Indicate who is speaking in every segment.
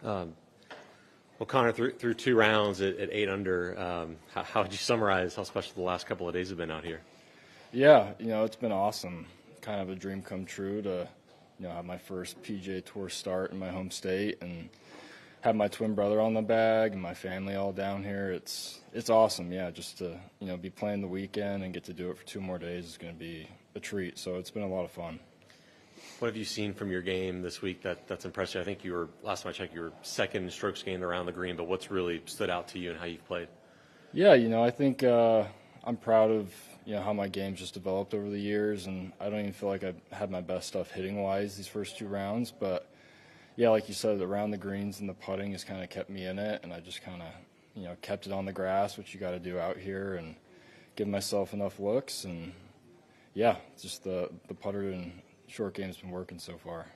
Speaker 1: Well, Connor, through 2 rounds at 8 under, how would you summarize how special the last couple of days have been out here?
Speaker 2: Yeah, it's been awesome. Kind of a dream come true to, have my first PGA Tour start in my home state and have my twin brother on the bag and my family all down here. It's awesome, yeah, just to, be playing the weekend and get to do it for 2 more days is going to be a treat. So it's been a lot of fun.
Speaker 1: What have you seen from your game this week that's impressed you? I think last time I checked, you were second in strokes gained around the green, but what's really stood out to you and how you've played?
Speaker 2: Yeah, I think I'm proud of, how my game's just developed over the years, and I don't even feel like I've had my best stuff hitting-wise these first 2 rounds, but, yeah, like you said, around the greens and the putting has kind of kept me in it, and I just kind of, kept it on the grass, which you got to do out here, and give myself enough looks, and, yeah, just the putter and short game's been working so far.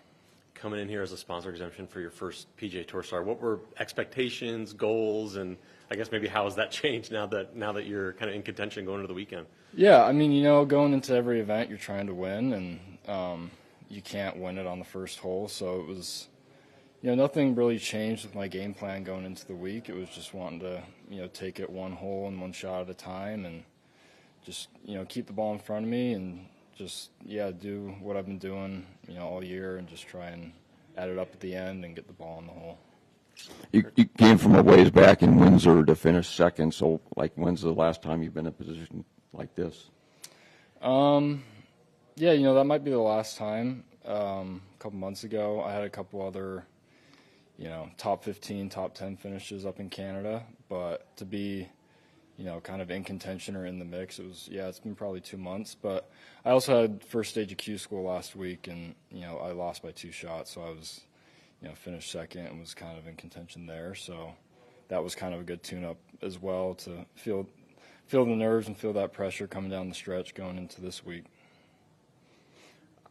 Speaker 1: Coming in here as a sponsor exemption for your first PGA Tour start, what were expectations, goals, and I guess maybe how has that changed now that you're kind of in contention going into the weekend?
Speaker 2: Yeah, I mean, going into every event you're trying to win, and you can't win it on the first hole, so it was, nothing really changed with my game plan going into the week. It was just wanting to, take it 1 hole and 1 shot at a time and just, keep the ball in front of me and just, do what I've been doing, all year and just try and add it up at the end and get the ball in the hole.
Speaker 3: You came from a ways back in Windsor to finish second, so, when's the last time you've been in a position like this?
Speaker 2: Yeah, that might be the last time. A couple months ago, I had a couple other, top 15, top 10 finishes up in Canada, but to be kind of in contention or in the mix. It's been probably 2 months. But I also had first stage of Q school last week, and, I lost by 2 shots. So I was, finished second and was kind of in contention there. So that was kind of a good tune-up as well to feel the nerves and feel that pressure coming down the stretch going into this week.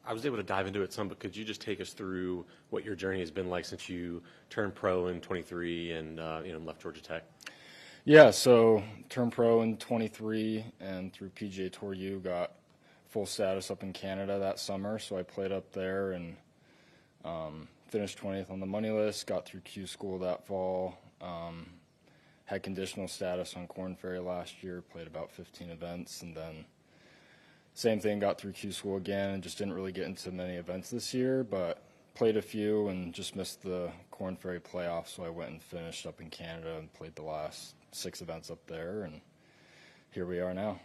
Speaker 1: I was able to dive into it some, but could you just take us through what your journey has been like since you turned pro in 23 and, left Georgia Tech?
Speaker 2: Yeah, so turned pro in 23 and through PGA Tour U got full status up in Canada that summer. So I played up there and finished 20th on the money list, got through Q school that fall, had conditional status on Korn Ferry last year, played about 15 events, and then same thing, got through Q school again and just didn't really get into many events this year, but played a few and just missed the Korn Ferry playoffs. So I went and finished up in Canada and played the last 6 events up there, and here we are now.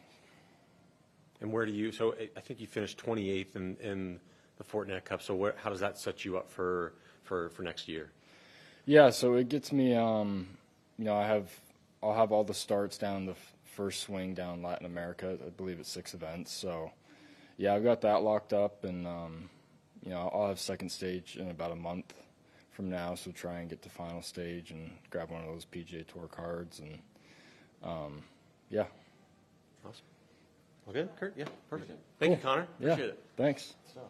Speaker 1: And so I think you finished 28th in the Fortinet Cup, so how does that set you up for next year?
Speaker 2: Yeah, so it gets me, I'll have all the starts down the first swing down Latin America. I believe it's 6 events, so yeah, I've got that locked up, and, I'll have second stage in about a month from now, so try and get to final stage and grab one of those PGA Tour cards, and yeah.
Speaker 1: Awesome. Well, good, Kurt. Yeah, perfect. Thank you, Connor. Appreciate it.
Speaker 2: Thanks.
Speaker 1: So.